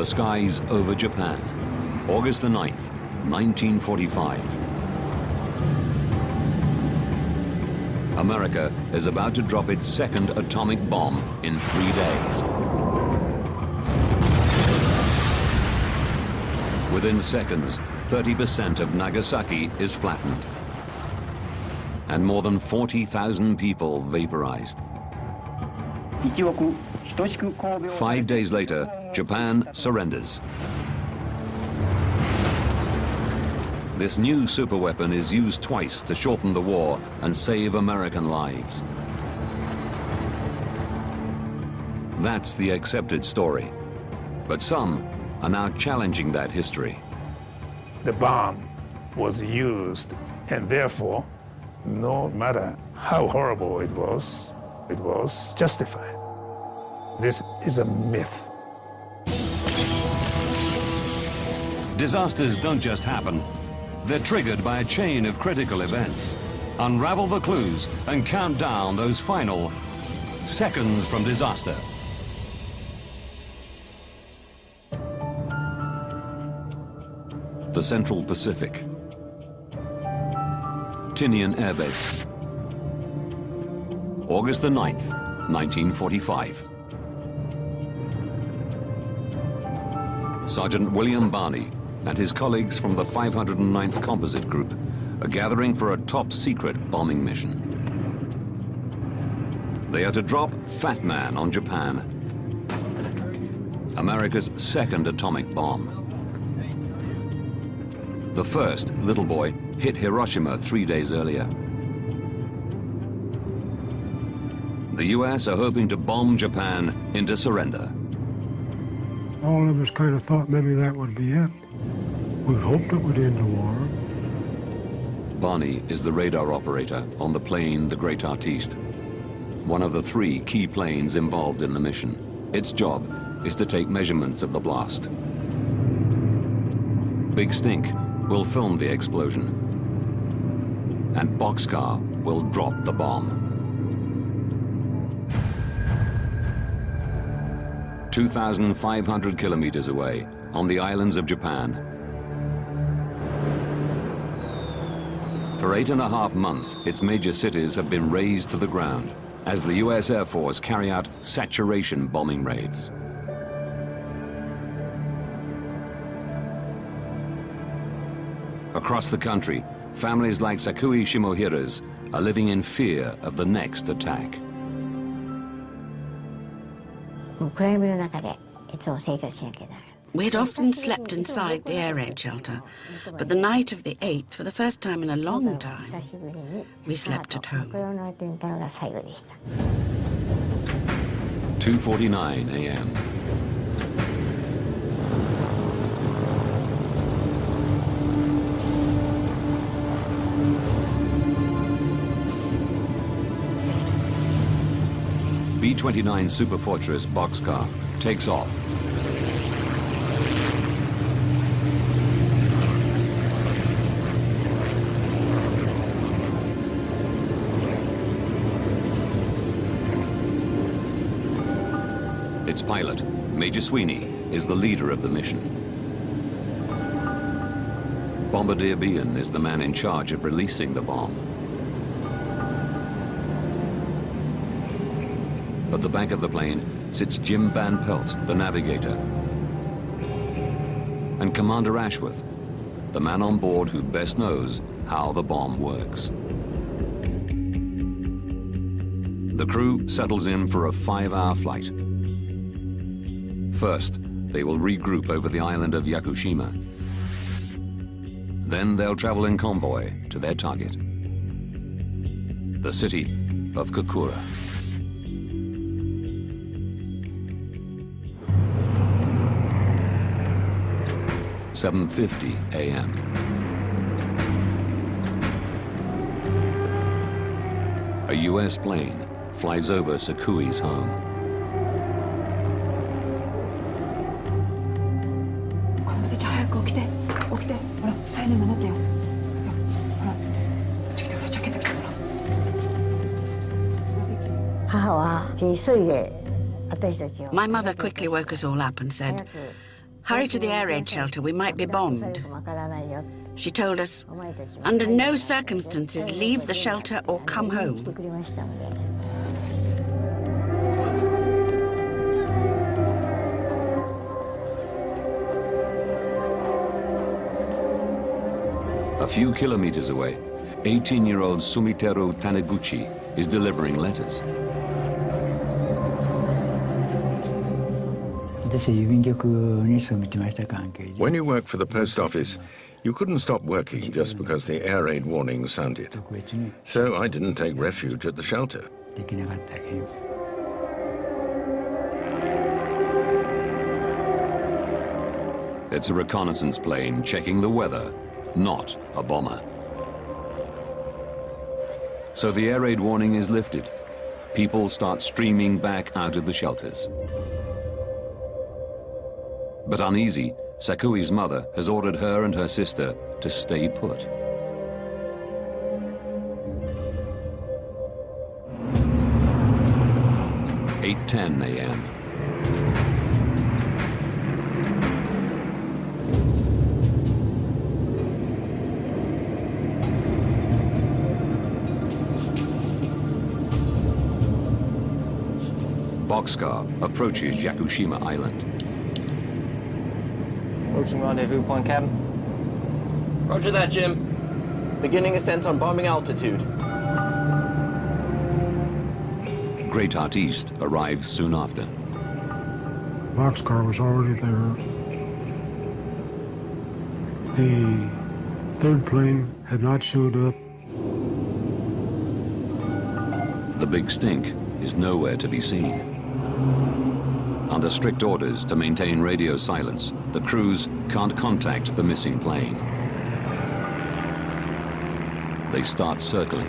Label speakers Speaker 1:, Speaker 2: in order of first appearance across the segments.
Speaker 1: The skies over Japan, August the 9th, 1945. America is about to drop its second atomic bomb in 3 days. Within seconds, 30% of Nagasaki is flattened, and more than 40,000 people vaporized. 5 days later, Japan surrenders. This new superweapon is used twice to shorten the war and save American lives. That's the accepted story. But some are now challenging that history.
Speaker 2: The bomb was used, and therefore, no matter how horrible it was justified. This is a myth.
Speaker 1: Disasters don't just happen. They're triggered by a chain of critical events. Unravel the clues and count down those final seconds from disaster. The Central Pacific. Tinian Air Base. August the 9th, 1945. Sergeant William Barney and his colleagues from the 509th Composite Group are gathering for a top-secret bombing mission. They are to drop Fat Man on Japan, America's second atomic bomb. The first, Little Boy, hit Hiroshima 3 days earlier. The US are hoping to bomb Japan into surrender.
Speaker 3: All of us kind of thought maybe that would be it. We hoped it would end the war.
Speaker 1: Barney is the radar operator on the plane the Great Artiste, one of the 3 key planes involved in the mission. Its job is to take measurements of the blast. Big Stink will film the explosion, and Boxcar will drop the bomb. 2,500 kilometers away, on the islands of Japan. For 8.5 months, its major cities have been razed to the ground as the US Air Force carry out saturation bombing raids. Across the country, families like Sakui Shimohira's are living in fear of the next attack.
Speaker 4: We had often slept inside the air raid shelter, but the night of the 8th, for the first time in a long time, we slept at home.
Speaker 1: 2:49 a.m. B-29 Superfortress Boxcar takes off. Its pilot, Major Sweeney, is the leader of the mission. Bombardier Bean is the man in charge of releasing the bomb. At the back of the plane sits Jim Van Pelt, the navigator, and Commander Ashworth, the man on board who best knows how the bomb works. The crew settles in for a 5-hour flight. First, they will regroup over the island of Yakushima. Then they'll travel in convoy to their target, the city of Kokura. 7:50 a.m. A U.S. plane flies over Sakui's home.
Speaker 4: My mother quickly woke us all up and said, Hurry to the air raid shelter, we might be bombed. She told us, under no circumstances leave the shelter or come home.
Speaker 1: A few kilometers away, 18-year-old Sumiteru Taniguchi is delivering letters.
Speaker 5: When you work for the post office, you couldn't stop working just because the air raid warning sounded. So I didn't take refuge at the shelter.
Speaker 1: It's a reconnaissance plane checking the weather, not a bomber. So the air raid warning is lifted. People start streaming back out of the shelters. But uneasy, Sakui's mother has ordered her and her sister to stay put. (8:10 a.m.) Boxcar approaches Yakushima Island.
Speaker 6: Approaching rendezvous point, Captain. Roger that, Jim. Beginning ascent on bombing altitude.
Speaker 1: Great Artiste arrives soon after.
Speaker 3: Boxcar was already there. The third plane had not showed up.
Speaker 1: The big stink is nowhere to be seen. Under strict orders to maintain radio silence, the crews can't contact the missing plane. They start circling.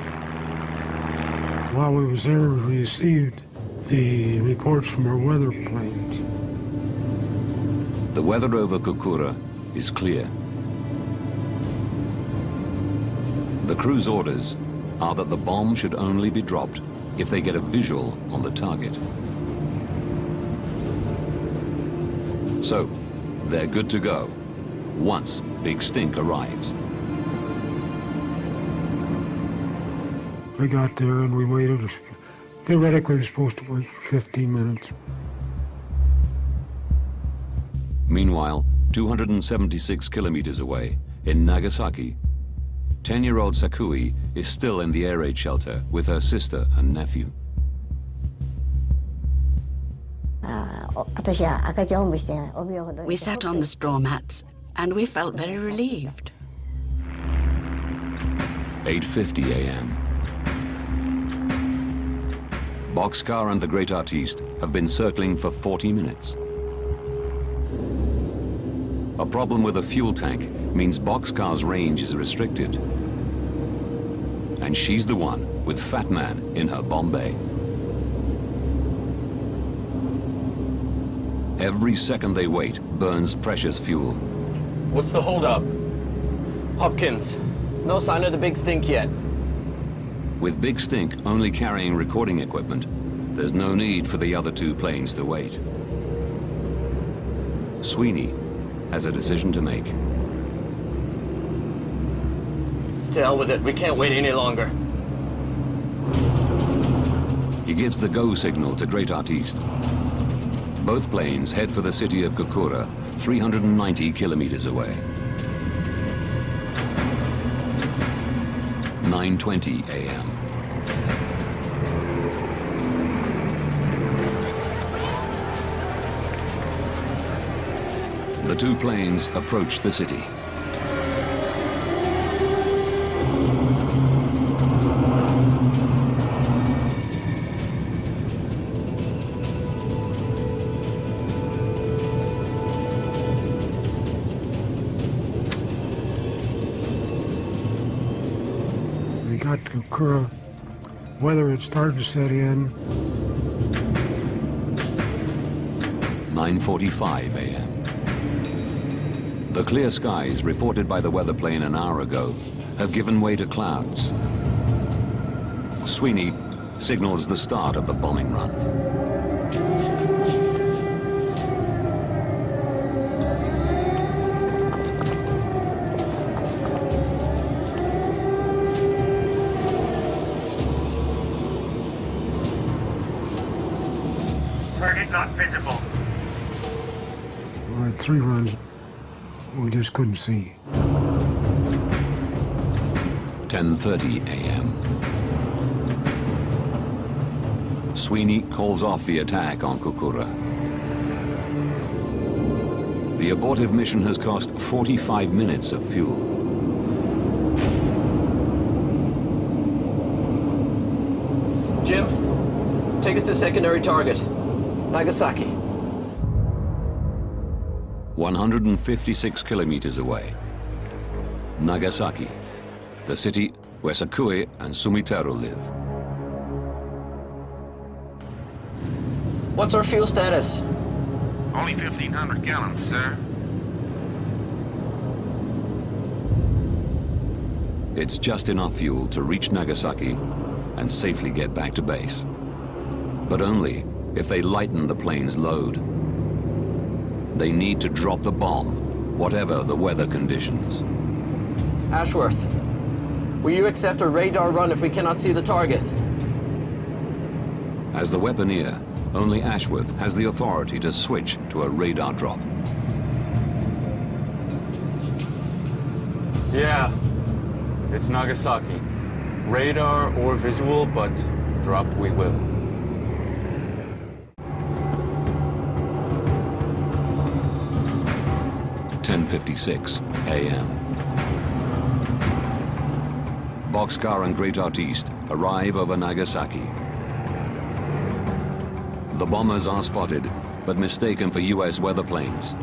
Speaker 3: While we was there, we received the reports from our weather planes.
Speaker 1: The weather over Kokura is clear. The crew's orders are that the bomb should only be dropped if they get a visual on the target. So, they're good to go once Big Stink arrives.
Speaker 3: We got there and we waited. Theoretically, we were supposed to wait for 15 minutes.
Speaker 1: Meanwhile, 276 kilometers away, in Nagasaki, 10-year-old Sakui is still in the air raid shelter with her sister and nephew.
Speaker 4: We sat on the straw mats and we felt very relieved.
Speaker 1: 8:50 a.m. Boxcar and the Great Artiste have been circling for 40 minutes. A problem with a fuel tank means Boxcar's range is restricted. And she's the one with Fat Man in her bomb bay. Every second they wait burns precious fuel.
Speaker 6: What's the holdup? Hopkins, no sign of the Big Stink yet.
Speaker 1: With Big Stink only carrying recording equipment, there's no need for the other two planes to wait. Sweeney has a decision to make.
Speaker 6: To hell with it, we can't wait any longer.
Speaker 1: He gives the go signal to Great Artiste. Both planes head for the city of Kokura, 390 kilometers away. 9:20 a.m. The two planes approach the city.
Speaker 3: We got to Kokura. Weather had started to set in.
Speaker 1: 9:45 a.m. The clear skies reported by the weather plane an hour ago have given way to clouds. Sweeney signals the start of the bombing run.
Speaker 7: not visible.
Speaker 3: We had 3 runs. We just couldn't see.
Speaker 1: 10:30 a.m. Sweeney calls off the attack on Kukura. The abortive mission has cost 45 minutes of fuel.
Speaker 6: Jim, take us to secondary target, Nagasaki.
Speaker 1: 156 kilometers away. Nagasaki, the city where Sakue and Sumiteru live.
Speaker 6: What's our fuel status?
Speaker 7: Only 1,500 gallons, sir.
Speaker 1: It's just enough fuel to reach Nagasaki and safely get back to base. But only if they lighten the plane's load. They need to drop the bomb, whatever the weather conditions.
Speaker 6: Ashworth, will you accept a radar run if we cannot see the target?
Speaker 1: As the weaponeer, only Ashworth has the authority to switch to a radar drop.
Speaker 8: Yeah, it's Nagasaki. Radar or visual, but drop we will.
Speaker 1: (10:56 a.m.) Boxcar and Great Artiste arrive over Nagasaki. The bombers are spotted, but mistaken for US weather planes.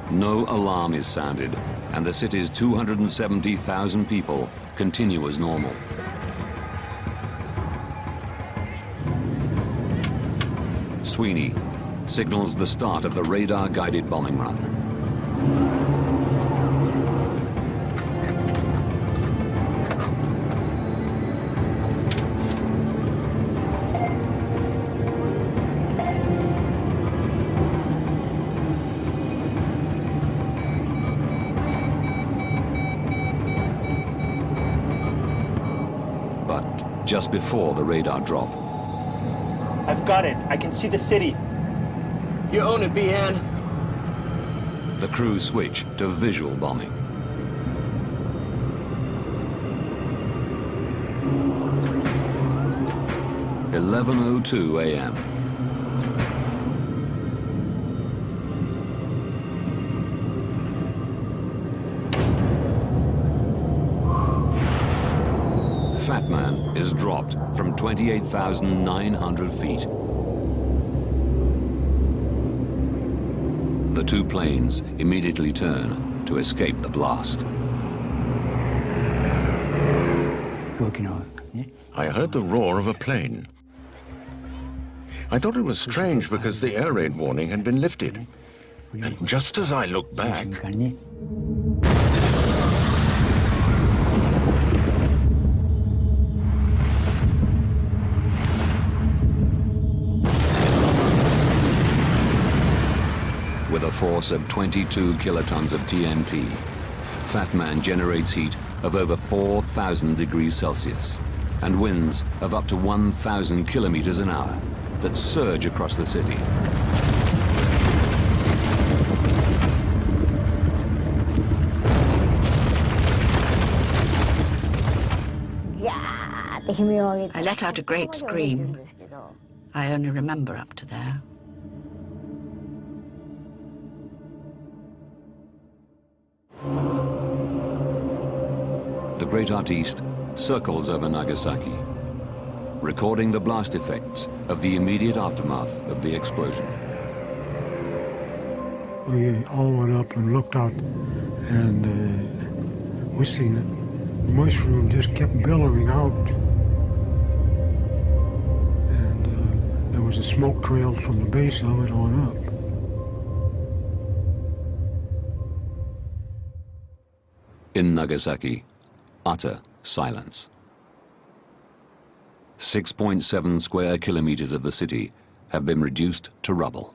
Speaker 1: No alarm is sounded, and the city's 270,000 people continue as normal. Sweeney signals the start of the radar-guided bombing run. Just before the radar drop.
Speaker 9: I've got it. I can see the city.
Speaker 6: You own it, B-Hand.
Speaker 1: The crew switch to visual bombing. (11:02 a.m.) Fat Man is dropped from 28,900 feet. The 2 planes immediately turn to escape the blast.
Speaker 5: I heard the roar of a plane. I thought it was strange because the air raid warning had been lifted. And just as I looked back,
Speaker 1: with a force of 22 kilotons of TNT, Fat Man generates heat of over 4,000 degrees Celsius and winds of up to 1,000 kilometers an hour that surge across the city.
Speaker 4: I let out a great scream. I only remember up to there.
Speaker 1: The Great Artiste circles over Nagasaki, recording the blast effects of the immediate aftermath of the explosion.
Speaker 3: We all went up and looked out, and we seen the mushroom just kept billowing out. And there was a smoke trail from the base of it on up.
Speaker 1: In Nagasaki, utter silence. 6.7 square kilometers of the city have been reduced to rubble.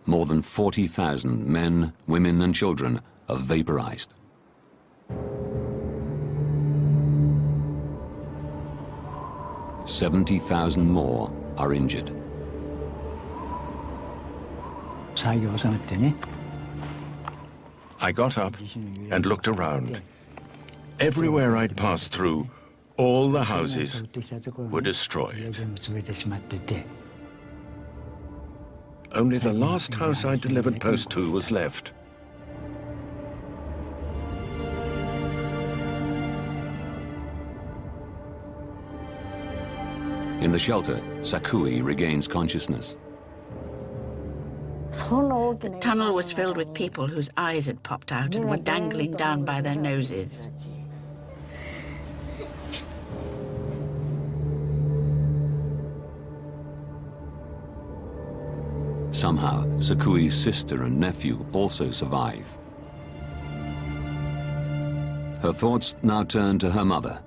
Speaker 1: More than 40,000 men, women, and children are vaporized. (70,000 more are injured.
Speaker 5: I got up and looked around. Everywhere I'd passed through, all the houses were destroyed. Only the last house I delivered post to was left.
Speaker 1: In the shelter, Sakui regains consciousness.
Speaker 4: The tunnel was filled with people whose eyes had popped out and were dangling down by their noses.
Speaker 1: Somehow, Sakui's sister and nephew also survive. Her thoughts now turn to her mother.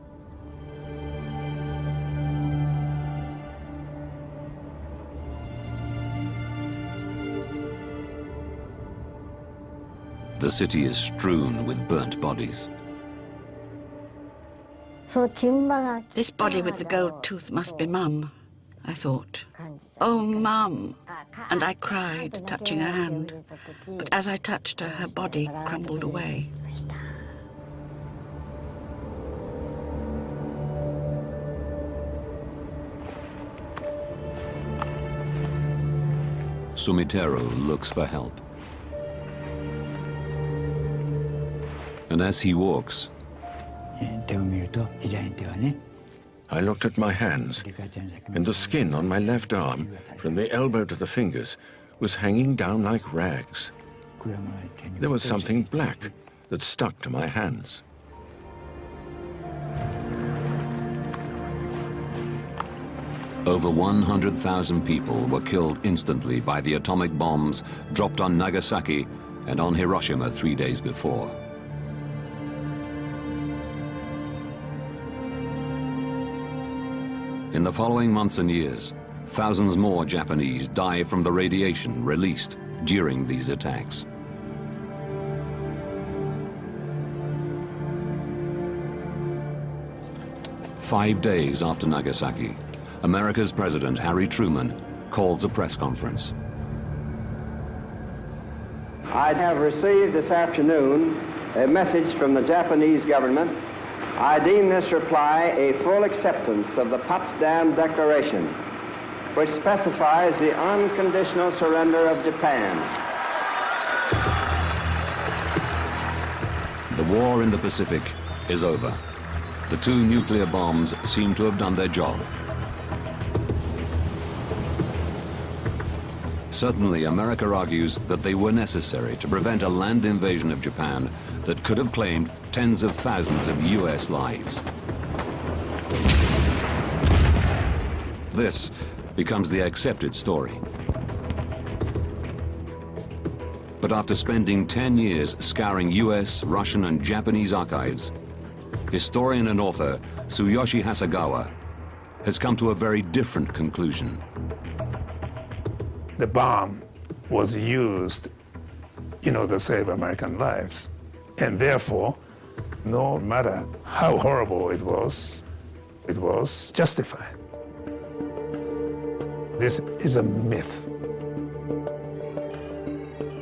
Speaker 1: The city is strewn with burnt bodies.
Speaker 4: This body with the gold tooth must be Mum, I thought. Oh, Mum! And I cried, touching her hand. But as I touched her, her body crumbled away.
Speaker 1: Sumitero looks for help. And as he walks,
Speaker 5: I looked at my hands, and the skin on my left arm, from the elbow to the fingers, was hanging down like rags. There was something black that stuck to my hands.
Speaker 1: over 100,000 people were killed instantly by the atomic bombs dropped on Nagasaki and on Hiroshima 3 days before. In the following months and years, thousands more Japanese die from the radiation released during these attacks. Five days after Nagasaki, America's President Harry Truman calls a press conference.
Speaker 10: I have received this afternoon a message from the Japanese government. I deem this reply a full acceptance of the Potsdam Declaration, which specifies the unconditional surrender of Japan.
Speaker 1: The war in the Pacific is over. The two nuclear bombs seem to have done their job. Certainly, America argues that they were necessary to prevent a land invasion of Japan that could have claimed tens of thousands of US lives. This becomes the accepted story. But after spending 10 years scouring US, Russian, and Japanese archives, historian and author Tsuyoshi Hasegawa has come to a very different conclusion.
Speaker 2: The bomb was used, to save American lives. And therefore, no matter how horrible it was justified. This is a myth.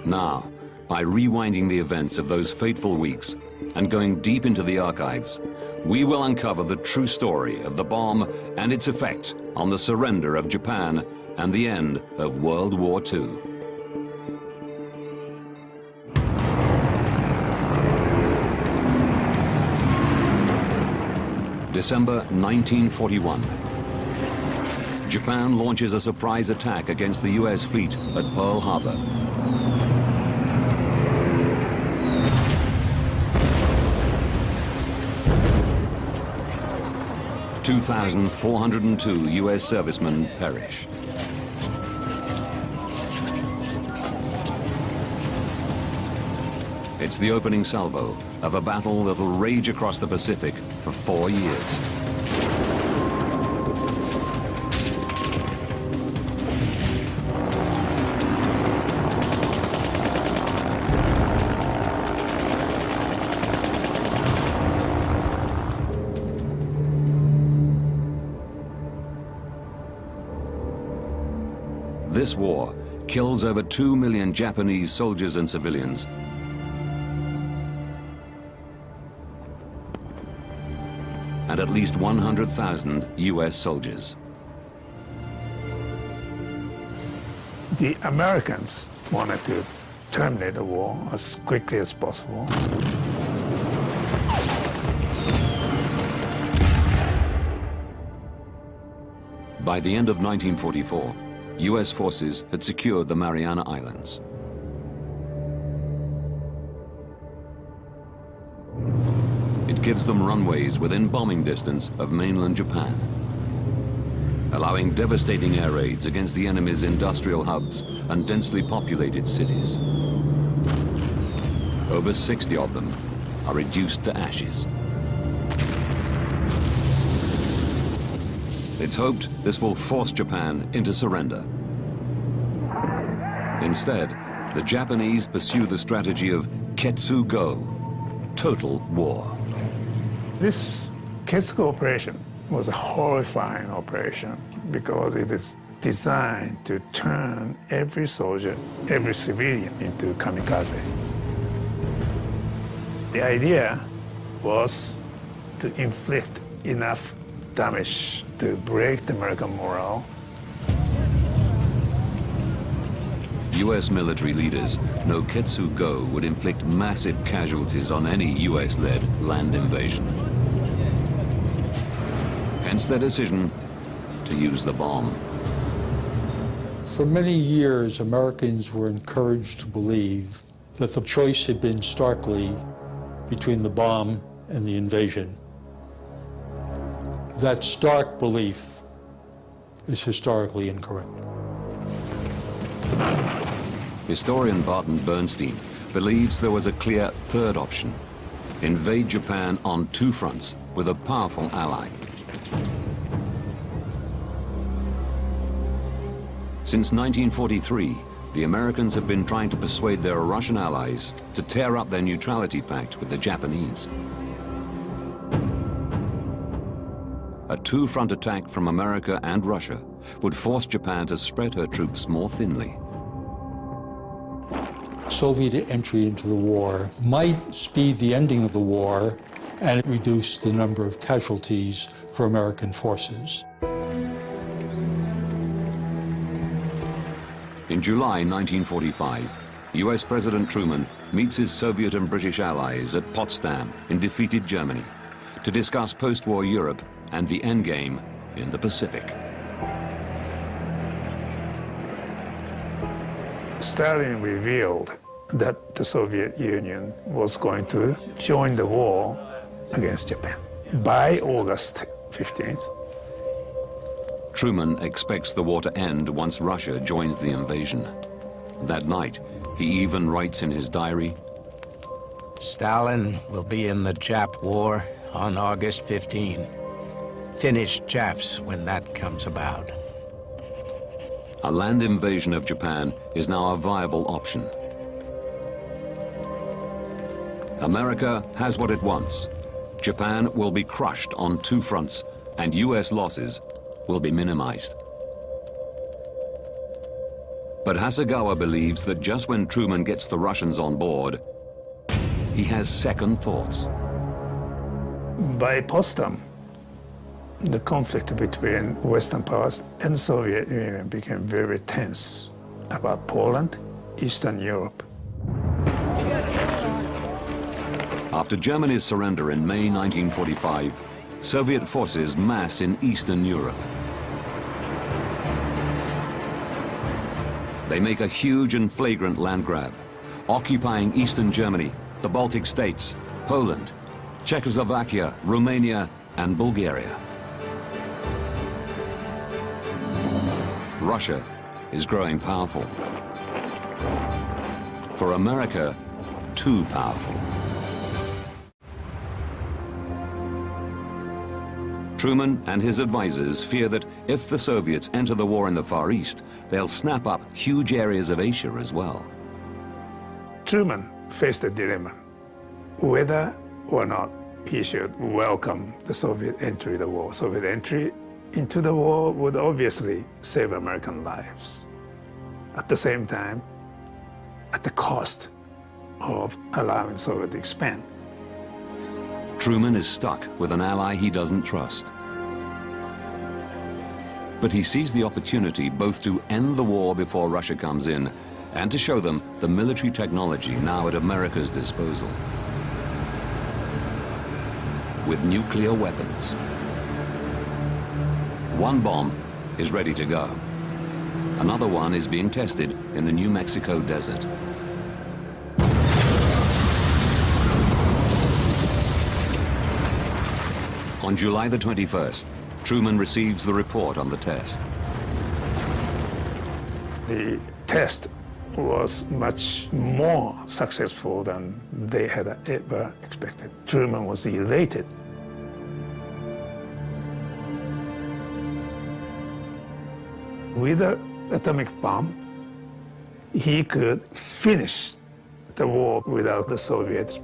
Speaker 1: Now, by rewinding the events of those fateful weeks and going deep into the archives, we will uncover the true story of the bomb and its effect on the surrender of Japan and the end of World War II. December 1941. Japan launches a surprise attack against the US fleet at Pearl Harbor. (2,402) US servicemen perish. It's the opening salvo of a battle that'll rage across the Pacific for 4 years. This war kills over 2 million Japanese soldiers and civilians, and at least 100,000 US soldiers.
Speaker 2: The Americans wanted to terminate the war as quickly as possible.
Speaker 1: By the end of 1944, US forces had secured the Mariana Islands. It gives them runways within bombing distance of mainland Japan, allowing devastating air raids against the enemy's industrial hubs and densely populated cities. Over 60 of them are reduced to ashes. It's hoped this will force Japan into surrender. Instead, the Japanese pursue the strategy of Ketsu-go, total war.
Speaker 2: This Ketsu operation was a horrifying operation because it is designed to turn every soldier, every civilian into kamikaze. The idea was to inflict enough damage to break the American morale.
Speaker 1: US military leaders know Ketsu-go would inflict massive casualties on any US-led land invasion. Hence their decision to use the bomb.
Speaker 11: For many years, Americans were encouraged to believe that the choice had been starkly between the bomb and the invasion. That stark belief is historically incorrect.
Speaker 1: Historian Barton Bernstein believes there was a clear third option: invade Japan on two fronts with a powerful ally. Since 1943, the Americans have been trying to persuade their Russian allies to tear up their neutrality pact with the Japanese. A two-front attack from America and Russia would force Japan to spread her troops more thinly.
Speaker 11: Soviet entry into the war might speed the ending of the war and reduce the number of casualties for American forces.
Speaker 1: In July 1945, US President Truman meets his Soviet and British allies at Potsdam in defeated Germany to discuss post-war Europe and the endgame in the Pacific.
Speaker 2: Stalin revealed that the Soviet Union was going to join the war against Japan by August 15th.
Speaker 1: Truman expects the war to end once Russia joins the invasion. That night, he even writes in his diary,
Speaker 12: "Stalin will be in the Jap war on August 15. Finish Japs when that comes about."
Speaker 1: A land invasion of Japan is now a viable option. America has what it wants. Japan will be crushed on two fronts, and US losses will be minimized. But Hasegawa believes that just when Truman gets the Russians on board, he has second thoughts.
Speaker 2: By Potsdam, the conflict between Western powers and the Soviet Union became very tense about Poland, Eastern Europe.
Speaker 1: After Germany's surrender in May 1945, Soviet forces mass in Eastern Europe. They make a huge and flagrant land grab, occupying Eastern Germany, the Baltic states, Poland, Czechoslovakia, Romania, and Bulgaria. Russia is growing powerful. For America, too powerful. Truman and his advisors fear that if the Soviets enter the war in the Far East, they'll snap up huge areas of Asia as well.
Speaker 2: Truman faced a dilemma, whether or not he should welcome the Soviet entry in the war. Soviet entry into the war would obviously save American lives. at the same time, at the cost of allowing Soviet to expand.
Speaker 1: Truman is stuck with an ally he doesn't trust. But he sees the opportunity both to end the war before Russia comes in and to show them the military technology now at America's disposal. With nuclear weapons. One bomb is ready to go. Another one is being tested in the New Mexico desert. On July the 21st, Truman receives the report on the test.
Speaker 2: The test was much more successful than they had ever expected. Truman was elated. With an atomic bomb, he could finish the war without the Soviets.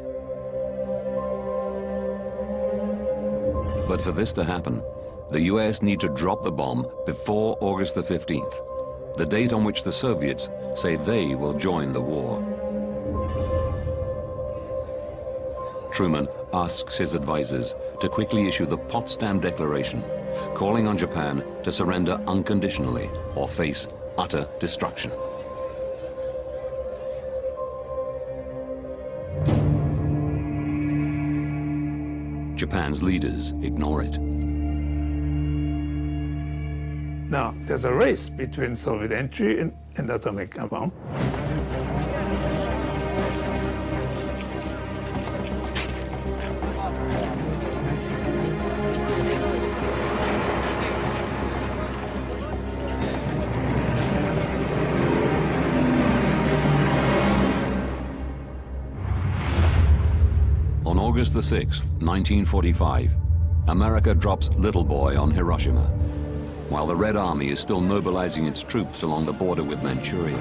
Speaker 1: But for this to happen, the US need to drop the bomb before August the 15th, the date on which the Soviets say they will join the war. Truman asks his advisors to quickly issue the Potsdam Declaration, calling on Japan to surrender unconditionally or face utter destruction. Japan's leaders ignore it.
Speaker 2: Now, there's a race between Soviet entry and atomic bomb.
Speaker 1: On August the 6th, 1945, America drops Little Boy on Hiroshima, while the Red Army is still mobilizing its troops along the border with Manchuria.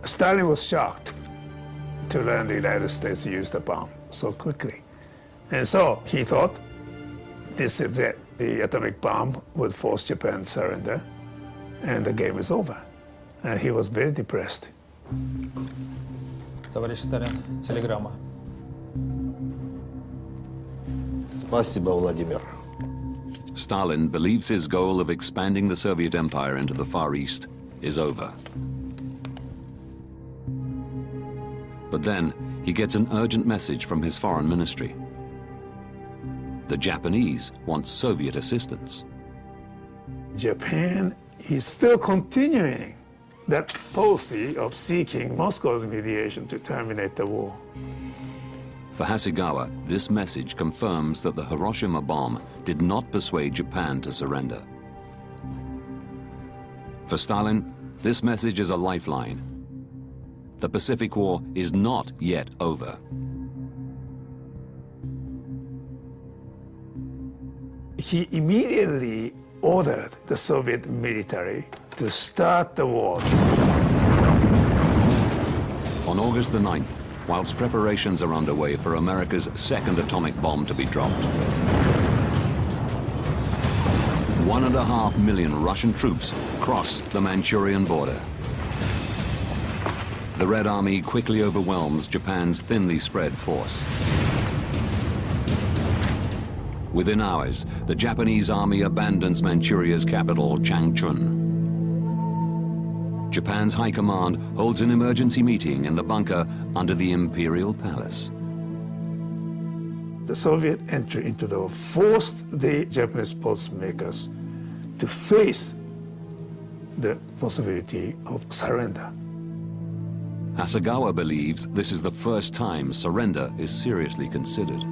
Speaker 2: Stalin was shocked to learn the United States used the bomb so quickly. And so he thought, this is it. The atomic bomb would force Japan to surrender, and the game is over. And he was very depressed.
Speaker 13: Товарищ Сталин, телеграмма.
Speaker 14: Спасибо, Владимир.
Speaker 1: Stalin believes his goal of expanding the Soviet Empire into the Far East is over. But then he gets an urgent message from his foreign ministry. The Japanese want Soviet assistance.
Speaker 2: Japan is still continuing that policy of seeking Moscow's mediation to terminate the war.
Speaker 1: For Hasegawa, this message confirms that the Hiroshima bomb did not persuade Japan to surrender. For Stalin, this message is a lifeline. The Pacific War is not yet over.
Speaker 2: He immediately ordered the Soviet military to start the war.
Speaker 1: On August the 9th, whilst preparations are underway for America's second atomic bomb to be dropped, 1.5 million Russian troops cross the Manchurian border. The Red Army quickly overwhelms Japan's thinly spread force. Within hours, the Japanese army abandons Manchuria's capital, Changchun. Japan's high command holds an emergency meeting in the bunker under the Imperial Palace.
Speaker 2: The Soviet entry into the war forced the Japanese policymakers to face the possibility of surrender.
Speaker 1: Hasegawa believes this is the first time surrender is seriously considered.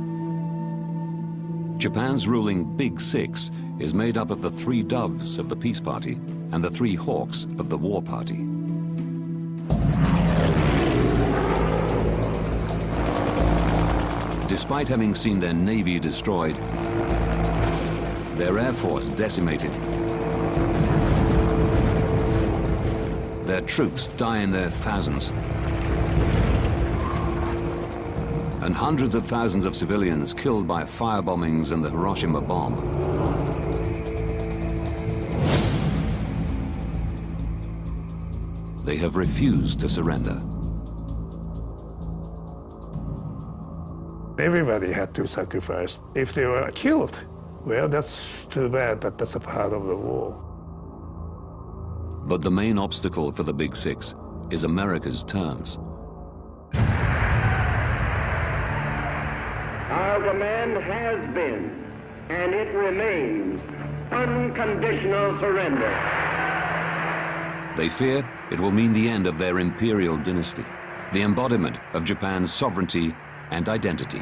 Speaker 1: Japan's ruling Big Six is made up of the 3 doves of the Peace Party and the 3 hawks of the War Party. Despite having seen their navy destroyed, their air force decimated, their troops die in their thousands, and hundreds of thousands of civilians killed by firebombings and the Hiroshima bomb. they have refused to surrender.
Speaker 2: Everybody had to sacrifice. If they were killed, well, that's too bad, but that's a part of the war.
Speaker 1: But the main obstacle for the Big Six is America's terms.
Speaker 13: Our demand has been, and it remains, unconditional surrender.
Speaker 1: They fear it will mean the end of their imperial dynasty, the embodiment of Japan's sovereignty and identity.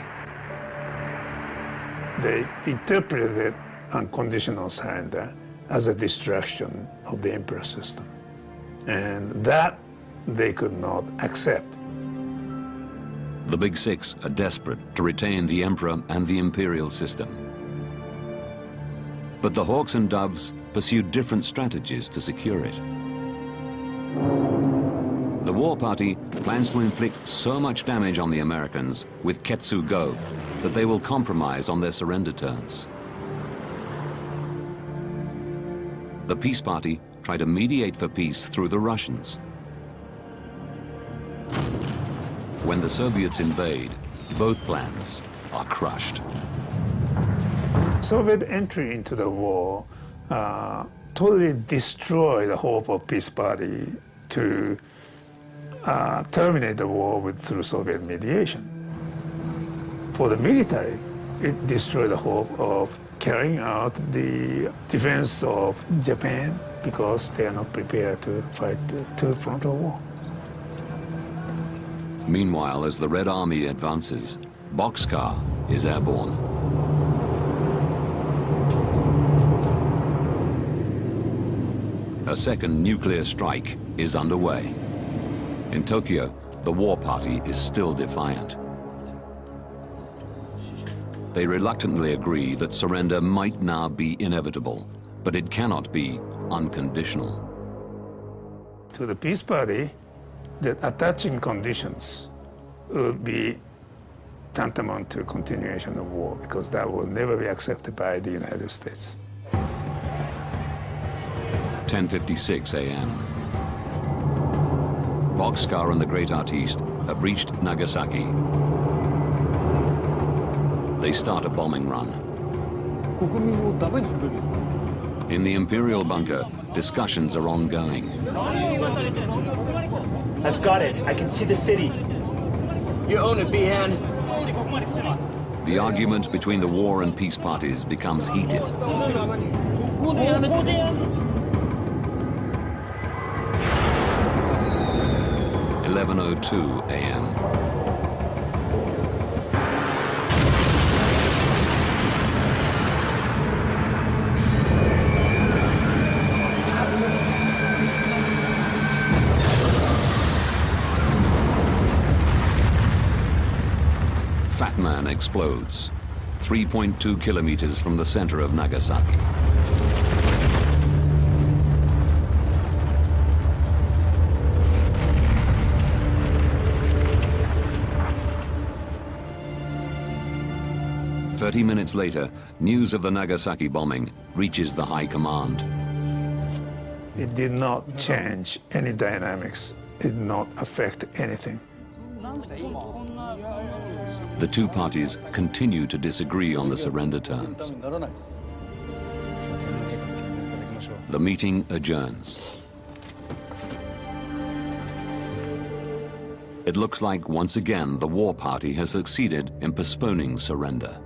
Speaker 2: They interpreted unconditional surrender as a destruction of the emperor system, and that they could not accept.
Speaker 1: The Big Six are desperate to retain the emperor and the imperial system. But the Hawks and Doves pursued different strategies to secure it. The war party plans to inflict so much damage on the Americans with Ketsu-go that they will compromise on their surrender terms. The peace party try to mediate for peace through the Russians. When the Soviets invade, both plans are crushed.
Speaker 2: Soviet entry into the war totally destroyed the hope of peace party to terminate the war through Soviet mediation. For the military, it destroyed the hope of carrying out the defense of Japan because they are not prepared to fight the third frontal war.
Speaker 1: Meanwhile, as the Red Army advances, Boxcar is airborne. A second nuclear strike is underway. In Tokyo, the war party is still defiant. They reluctantly agree that surrender might now be inevitable, but it cannot be unconditional.
Speaker 2: To the peace party, the attaching conditions would be tantamount to continuation of war, because that will never be accepted by the United States.
Speaker 1: 10:56 a.m. Boxcar and the Great Artiste have reached Nagasaki. They start a bombing run. In the Imperial bunker, discussions are ongoing.
Speaker 9: I've got it. I can see the city.
Speaker 6: You own it, B-hand.
Speaker 1: The argument between the war and peace parties becomes heated. 11:02 a.m. Fat Man explodes, 3.2 kilometers from the center of Nagasaki. "30 minutes later, news of the Nagasaki bombing reaches the high command.
Speaker 2: It did not change any dynamics. It did not affect anything.
Speaker 1: The two parties continue to disagree on the surrender terms. The meeting adjourns. It looks like once again the war party has succeeded in postponing surrender.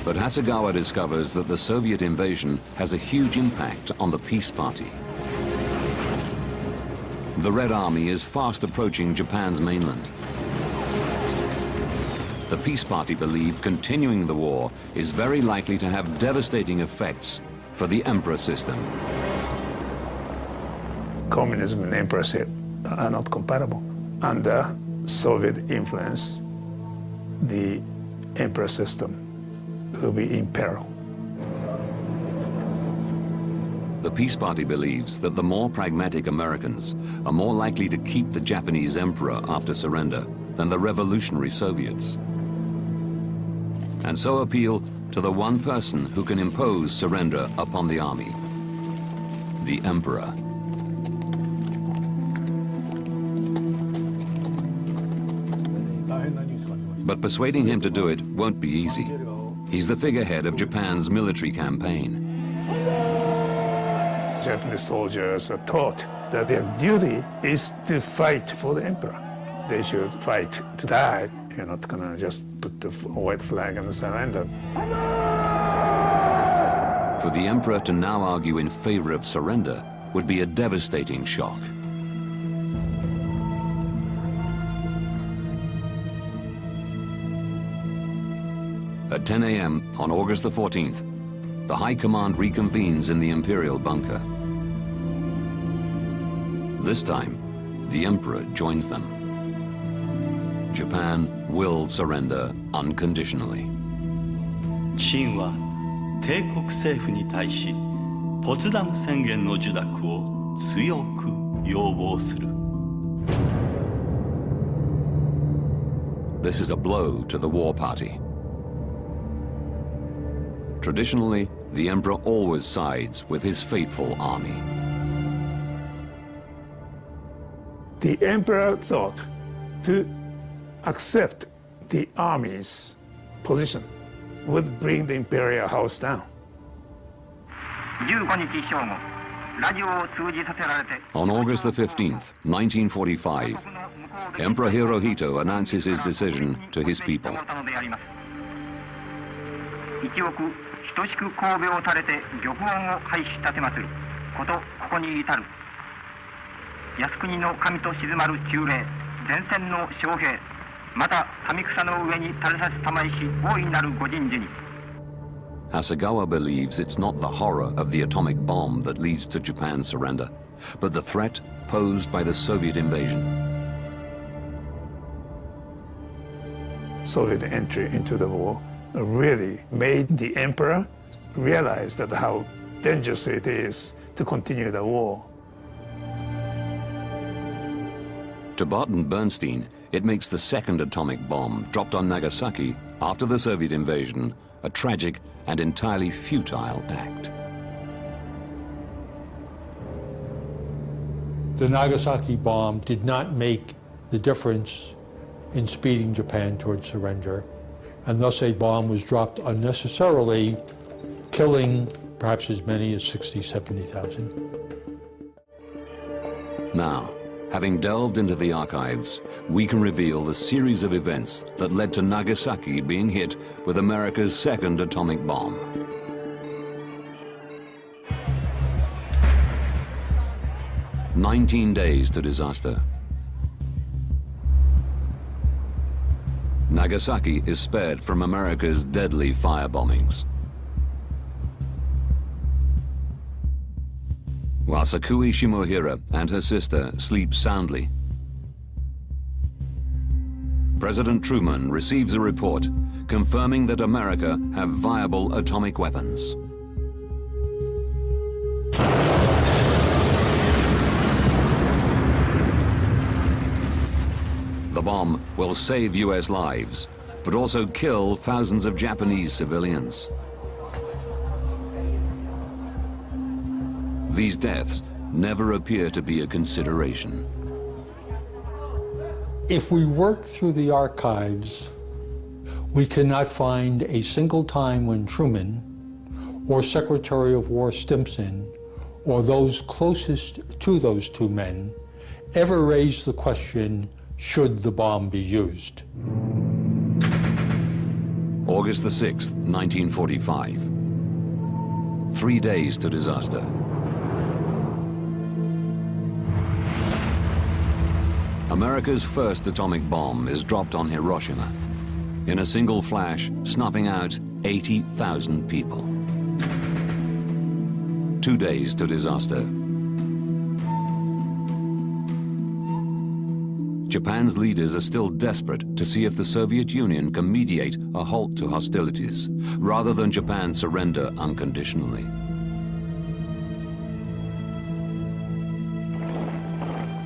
Speaker 1: But Hasegawa discovers that the Soviet invasion has a huge impact on the peace party. The Red Army is fast approaching Japan's mainland. The peace party believe continuing the war is very likely to have devastating effects for the emperor system.
Speaker 2: Communism and emperorship are not compatible. Under Soviet influence, the emperor system will be in peril.
Speaker 1: The peace party believes that the more pragmatic Americans are more likely to keep the Japanese emperor after surrender than the revolutionary Soviets. and so appeal to the one person who can impose surrender upon the army, the emperor. But persuading him to do it won't be easy. He's the figurehead of Japan's military campaign.
Speaker 2: Japanese soldiers are taught that their duty is to fight for the emperor. They should fight to die. You're not gonna just put the white flag and surrender.
Speaker 1: For the emperor to now argue in favor of surrender would be a devastating shock. At 10 a.m. on August the 14th, the High Command reconvenes in the Imperial bunker. This time, the Emperor joins them. Japan will surrender unconditionally.
Speaker 15: 清は帝国政府に対しポツダム宣言の受諾を強く要望する。
Speaker 1: This is a blow to the war party. Traditionally, the emperor always sides with his faithful army.
Speaker 2: The emperor thought to accept the army's position would bring the imperial house down.
Speaker 1: On August the 15th, 1945, Emperor Hirohito announces his decision to his people. Hasegawa believes it's not the horror of the atomic bomb that leads to Japan's surrender, but the threat posed by the Soviet invasion.
Speaker 2: Soviet entry into the war really made the emperor realize that how dangerous it is to continue the war.
Speaker 1: To Barton Bernstein, it makes the second atomic bomb dropped on Nagasaki after the Soviet invasion a tragic and entirely futile act.
Speaker 11: The Nagasaki bomb did not make the difference in speeding Japan towards surrender, and thus a bomb was dropped unnecessarily, killing perhaps as many as 60,000, 70,000.
Speaker 1: Now, having delved into the archives, we can reveal the series of events that led to Nagasaki being hit with America's second atomic bomb. "19 days to disaster. Nagasaki is spared from America's deadly firebombings. While Sakui Shimohira and her sister sleep soundly, President Truman receives a report confirming that America have viable atomic weapons. The bomb will save US lives, but also kill thousands of Japanese civilians. These deaths never appear to be a consideration.
Speaker 11: If we work through the archives, we cannot find a single time when Truman or Secretary of War Stimson or those closest to those two men ever raised the question, should the bomb be used?
Speaker 1: August the 6th, 1945. 3 days to disaster. America's first atomic bomb is dropped on Hiroshima, in a single flash, snuffing out 80,000 people. 2 days to disaster. Japan's leaders are still desperate to see if the Soviet Union can mediate a halt to hostilities, rather than Japan surrender unconditionally.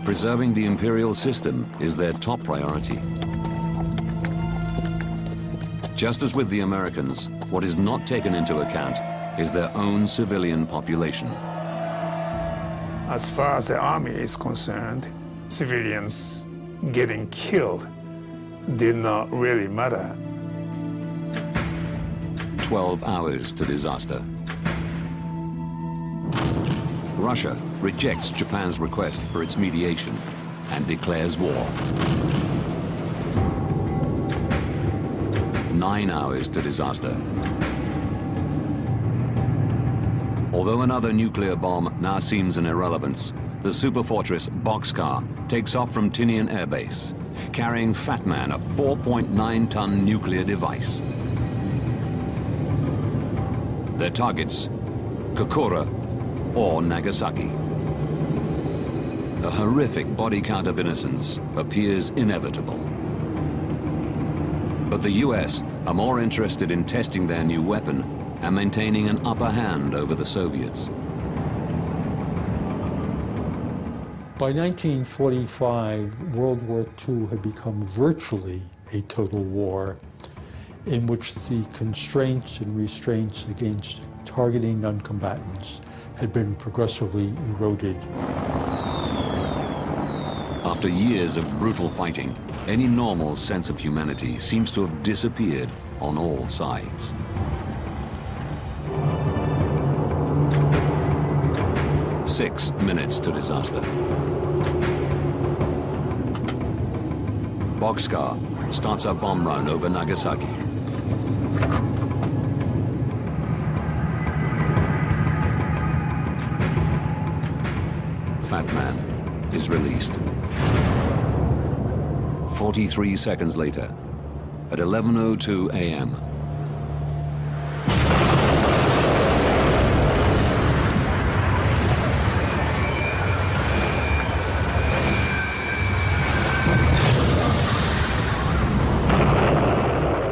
Speaker 1: Preserving the imperial system is their top priority. Just as with the Americans, what is not taken into account is their own civilian population.
Speaker 2: As far as the army is concerned, civilians getting killed did not really matter.
Speaker 1: 12 hours to disaster. Russia rejects Japan's request for its mediation and declares war. 9 hours to disaster. Although another nuclear bomb now seems an irrelevance, the superfortress Boxcar takes off from Tinian Air Base, carrying Fat Man, a 4.9-ton nuclear device. Their targets, Kokura or Nagasaki. A horrific body count of innocents appears inevitable. But the US are more interested in testing their new weapon and maintaining an upper hand over the Soviets.
Speaker 11: By 1945, World War II had become virtually a total war in which the constraints and restraints against targeting non-combatants had been progressively eroded.
Speaker 1: After years of brutal fighting, any normal sense of humanity seems to have disappeared on all sides. Six minutes to disaster. Boxcar starts a bomb run over Nagasaki. Fat Man is released. 43 seconds later, at 11:02 a.m.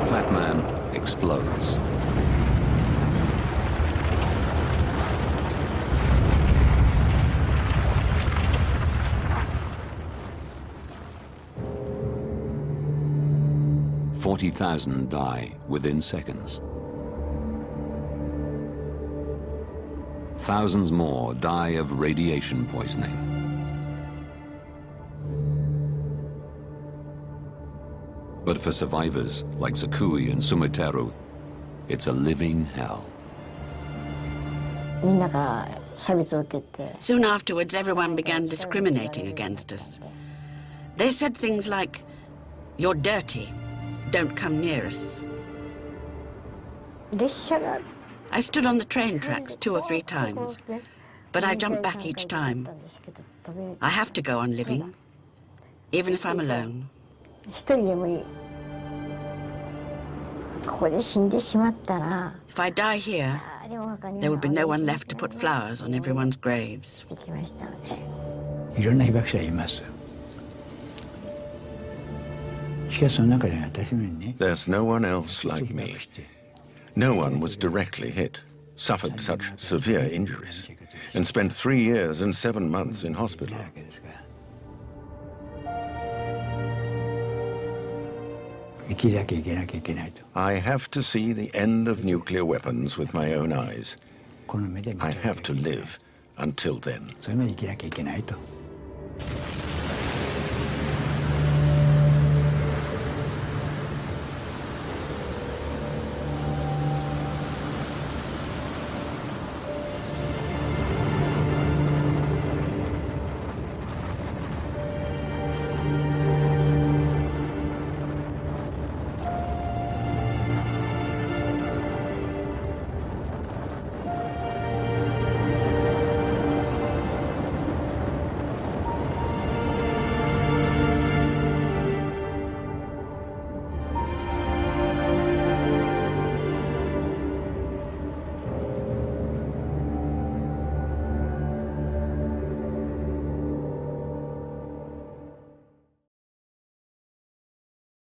Speaker 1: Fat Man explodes. $40,000 die within seconds. Thousands more die of radiation poisoning. But for survivors like Zakui and Sumiteru, it's a living hell.
Speaker 4: Soon afterwards, everyone began discriminating against us. They said things like, "You're dirty. Don't come near us." I stood on the train tracks 2 or 3 times, but I jumped back each time. I have to go on living, even if I'm alone. If I die here, there would be no one left to put flowers on everyone's graves.
Speaker 5: There's no one else like me. No one was directly hit, suffered such severe injuries, and spent 3 years and 7 months in hospital. I have to see the end of nuclear weapons with my own eyes. I have to live until then.